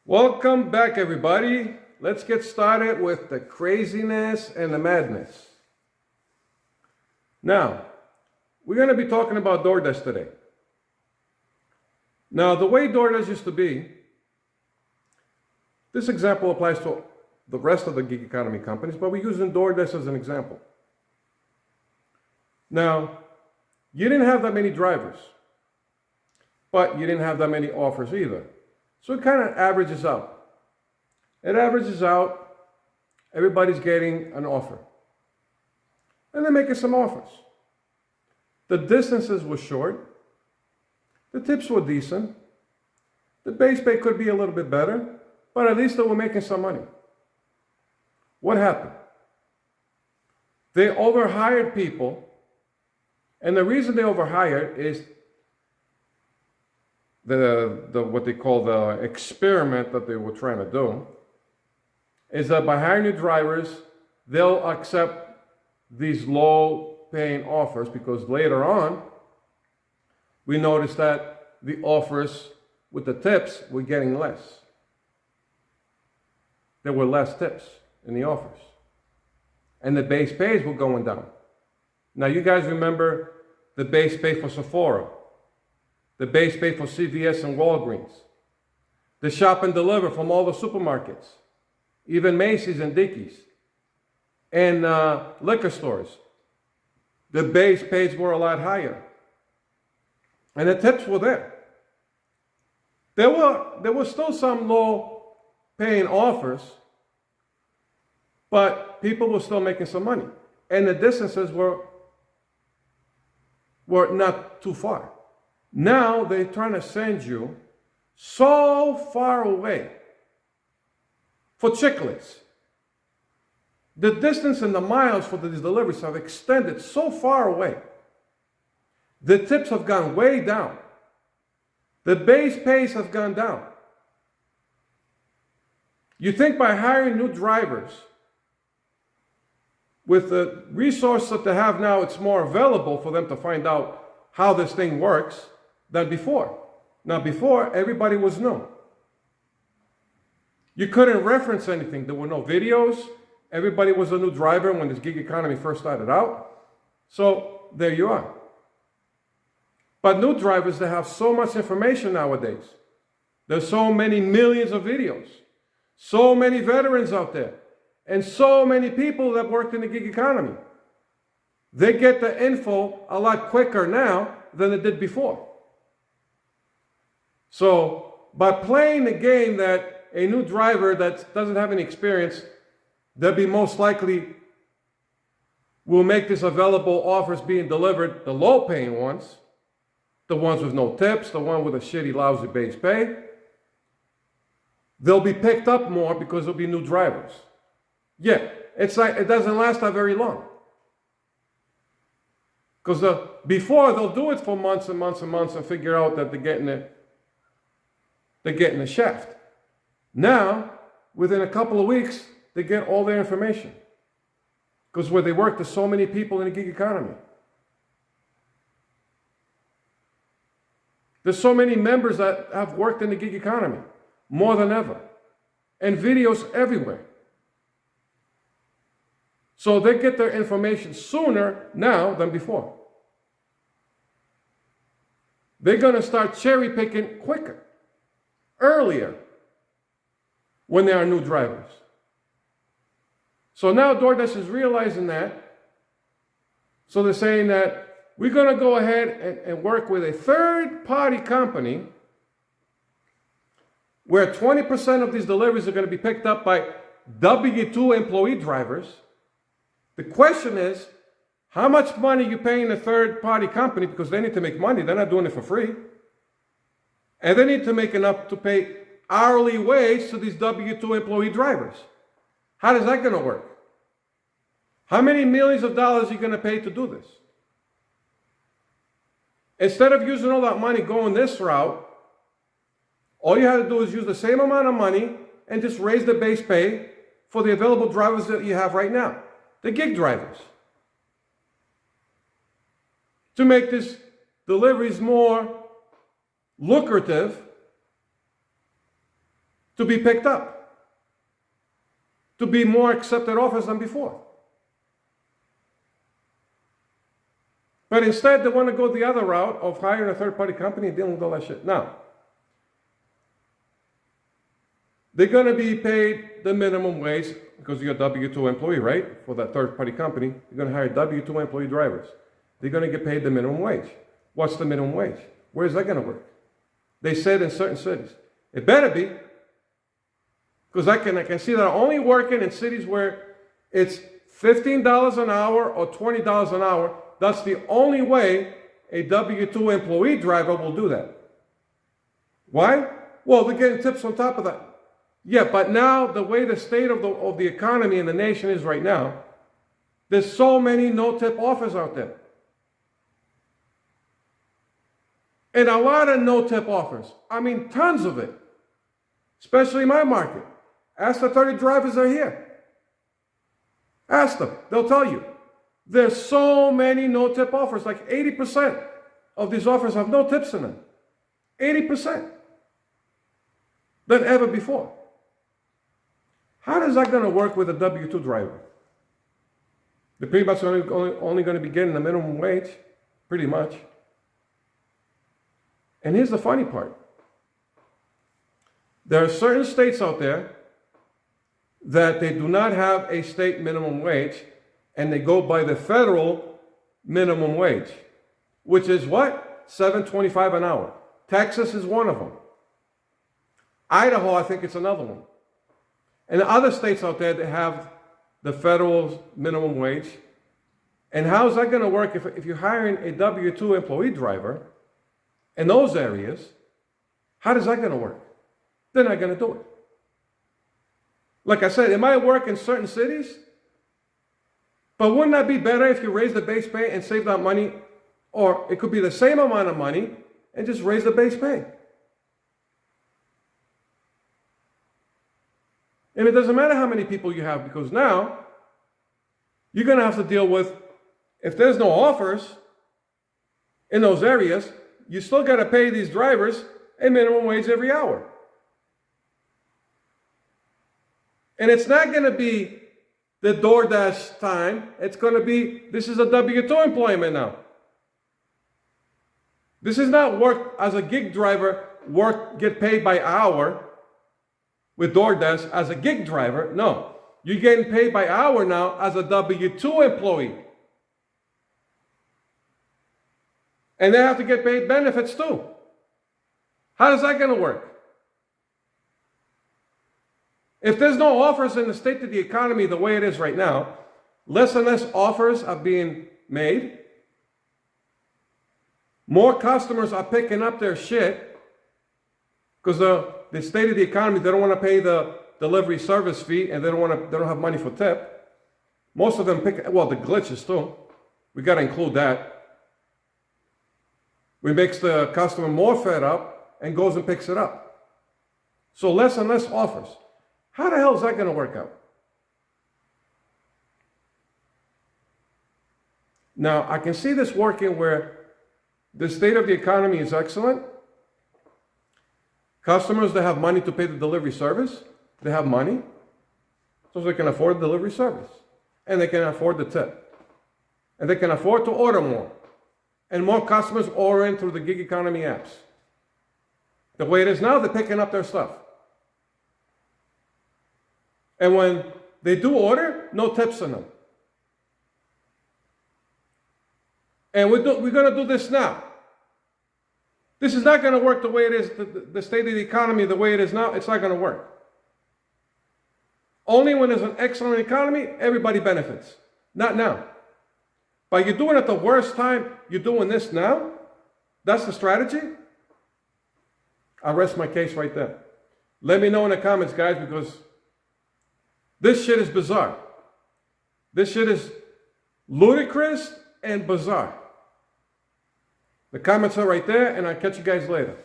Welcome back, everybody. Let's get started with the craziness and the madness. Now, we're going to be talking about Doordash today. Now, the way Doordash used to be, this example applies to the rest of the gig economy companies, but we're using Doordash as an example. Now, you didn't have that many drivers, but you didn't have that many offers either. So it kind of averages out. It averages out, everybody's getting an offer. And they're making some offers. The distances were short. The tips were decent. The base pay could be a little bit better, but at least they were making some money. What happened? They overhired people, and the reason they overhired is the what they call the experiment that they were trying to do is that by hiring new drivers, they'll accept these low-paying offers because later on, we noticed that the offers with the tips were getting less. There were less tips in the offers. And the base pays were going down. Now, you guys remember the base pay for Sephora, the base pay for CVS and Walgreens, the shop and deliver from all the supermarkets, even Macy's and Dickies, and liquor stores. The base pays were a lot higher. And the tips were there. There were still some low paying offers, but people were still making some money. And the distances were not too far. Now they're trying to send you so far away for chiclets. The distance and the miles for these deliveries have extended so far away. The tips have gone way down. The base pays have gone down. You think by hiring new drivers, with the resource that they have now, it's more available for them to find out how this thing works than before. Now, before, everybody was new. You couldn't reference anything. There were no videos. Everybody was a new driver when this gig economy first started out. So there you are. But new drivers, they have so much information nowadays. There's so many millions of videos, so many veterans out there, and so many people that worked in the gig economy. They get the info a lot quicker now than they did before. So by playing the game that a new driver that doesn't have any experience, they'll be most likely will make this available offers being delivered, the low paying ones, the ones with no tips, the one with a shitty, lousy base pay, they'll be picked up more because there'll be new drivers. Yeah, it's like it doesn't last that very long. Because before they'll do it for months and months and months and figure out that they're getting the shaft. Now, within a couple of weeks, they get all their information. Because where they work, there's so many people in the gig economy. There's so many members that have worked in the gig economy, more than ever. And videos everywhere. So they get their information sooner now than before. They're going to start cherry picking quicker, earlier, when there are new drivers. So now Doordash is realizing that. So they're saying that we're going to go ahead and work with a third-party company where 20% of these deliveries are going to be picked up by W-2 employee drivers. The question is, how much money are you paying a third-party company because they need to make money. They're not doing it for free. And they need to make enough to pay hourly wage to these W-2 employee drivers. How is that going to work? How many millions of dollars are you going to pay to do this? Instead of using all that money going this route, all you have to do is use the same amount of money and just raise the base pay for the available drivers that you have right now, the gig drivers. To make these deliveries more lucrative to be picked up, to be more accepted offers than before. But instead, they want to go the other route of hiring a third-party company and dealing with all that shit. Now, they're going to be paid the minimum wage because you're a W-2 employee, right? For that third-party company, you're going to hire W-2 employee drivers. They're going to get paid the minimum wage. What's the minimum wage? Where is that going to work? They said in certain cities. It better be, because I can see that only working in cities where it's $15 an hour or $20 an hour. That's the only way a W-2 employee driver will do that. Why? Well, they're getting tips on top of that. Yeah, but now the way the state of the economy in the nation is right now, there's so many no-tip offers out there. And a lot of no-tip offers. I mean, tons of it. Especially in my market. Ask the 30 drivers that are here. Ask them. They'll tell you. There's so many no-tip offers. Like 80% of these offers have no tips in them. 80%. Than ever before. How is that going to work with a W-2 driver? They're pretty much only going to be getting the minimum wage. Pretty much. And here's the funny part. There are certain states out there that they do not have a state minimum wage, and they go by the federal minimum wage, which is what? $7.25 an hour. Texas is one of them. Idaho, I think it's another one. And other states out there that have the federal minimum wage. And how is that going to work if you're hiring a W-2 employee driver in those areas? How is that going to work? They're not going to do it. Like I said, it might work in certain cities, but wouldn't that be better if you raise the base pay and save that money? Or it could be the same amount of money and just raise the base pay. And it doesn't matter how many people you have, because now you're going to have to deal with, if there's no offers in those areas, you still got to pay these drivers a minimum wage every hour. And it's not going to be the Doordash time. It's going to be, this is a W-2 employment now. This is not work as a gig driver, get paid by hour with Doordash as a gig driver. No, you're getting paid by hour now as a W-2 employee. And they have to get paid benefits too. How is that going to work? If there's no offers in the state of the economy the way it is right now, less and less offers are being made. More customers are picking up their shit because the state of the economy, they don't want to pay the delivery service fee, and they don't have money for tip. Most of them the glitches too. We got to include that. It makes the customer more fed up and goes and picks it up. So less and less offers. How the hell is that going to work out? Now, I can see this working where the state of the economy is excellent. Customers that have money to pay the delivery service, they have money, so they can afford the delivery service. And they can afford the tip. And they can afford to order more. And more customers order in through the gig economy apps. The way it is now, they're picking up their stuff. And when they do order, no tips in them. And we're going to do this now. This is not going to work the way it is, the state of the economy the way it is now. It's not going to work. Only when there's an excellent economy, everybody benefits. Not now. But you're doing it the worst time, you're doing this now? That's the strategy? I'll rest my case right there. Let me know in the comments, guys, because this shit is bizarre. This shit is ludicrous and bizarre. The comments are right there, and I'll catch you guys later.